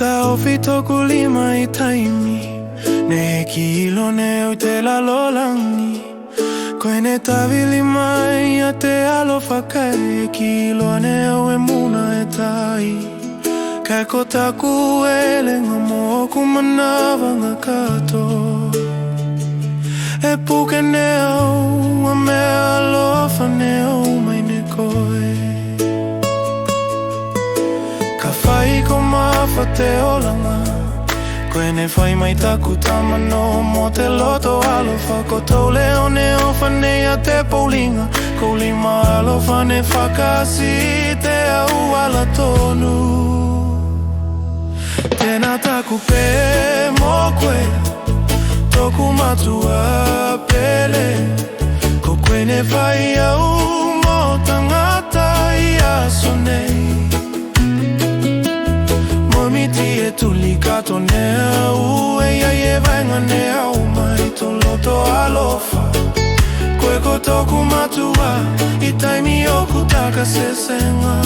ta ofi toku lima I taimi Ne kilo ne o te la lolangi Koe ne tawili mai a te alofa kai E kilo ne o e muna e tai Kai ko taku elenga mo ku manawa ngā kato E puke ne au a mea alofa ne au mai ne koe Ka whai ko mawha te olanga Koe ne whai mai taku tamano mo te loto alofa Ko tau leo ne ofa nei a te poulinga Ko lima alofa ne whakasi te au ala tonu Tēnā taku pē mō koe Toku matua pele Ko koe ne whai au mō tangata I aso nei Miti e tuli kato ne au E ia e vaenga ne au mai To loto alofa Koe ko toku matua I taimi oku taka sesenga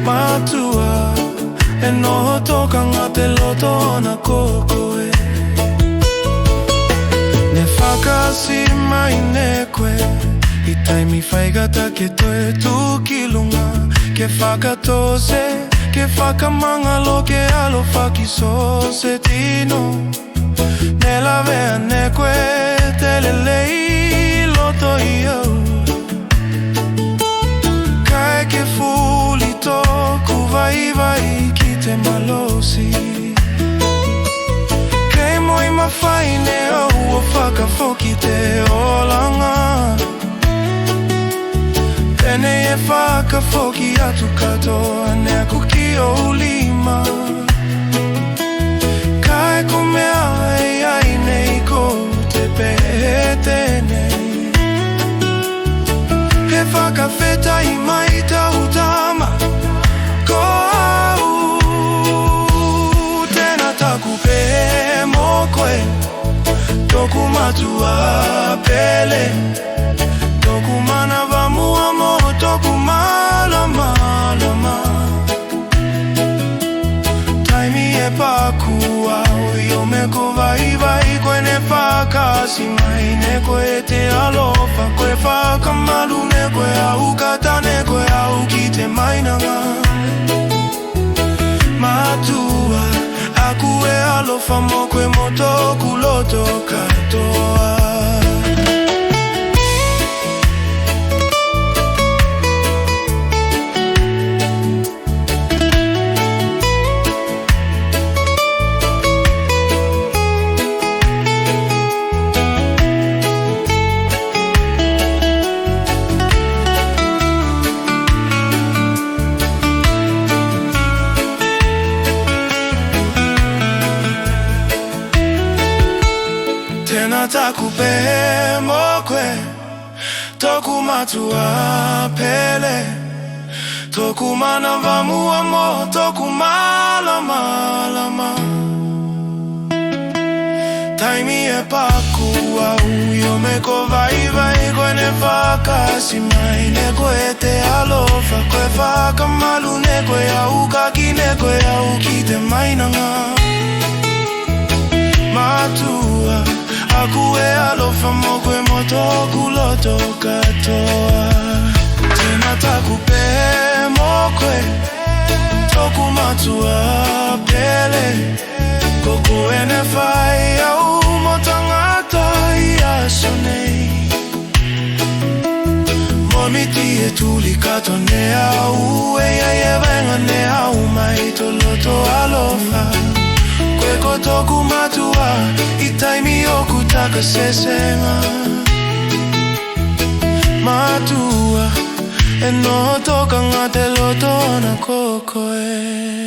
Matua E noho toka ngā te loto ona kokoe Ne whakasi mai ne koe I taimi whaigata ke toe tukilunga Ke whakatose Ke whakamangalo ke alofa ki so se tino Ne lawea ne koe te lelei loto I au Kai ke fuli toku vai vai ki te malosi Kei moi mawhai ne au o whakafoki te olanga Pene e whakafoki atu katoa Ne aku ki o lima Kai ko mea e ai nei ko te pehete nei He whakawheta I mai tau tama Ko au Tēnā taku pē mō koe Toku matua pele Toku mana wamua mo toku malama lama Taimi e paku au Io me ko vai vai Koe ne whakasi mai Ne koe te alofa Koe whakamalu Ne koe au kata Ne koe au ki te mainanga Matua Aku e alofa mo koe mo toku loto katoa Tēnā taku pē mō koe Toku matua pele Toku mana wamua mo Toku malama lama Taimi e paku au Io me ko vai vai Koe ne whakasi mai Ne koe te alofa Koe whakamalu Ne koe au kaki Ne koe au ki te mainanga Matua Aku e alofa mo koe mo toku loto katoa Tēnā taku pē mō koe Toku matua pele Ko koe ne whai au mo tangata I aso nei Momiti e tuli kato ne au E ia e venga ne au mai To loto alofa Koe ko toku matua I taimi oku taka sesenga Matua E noho toka ngā te loto ona kokoe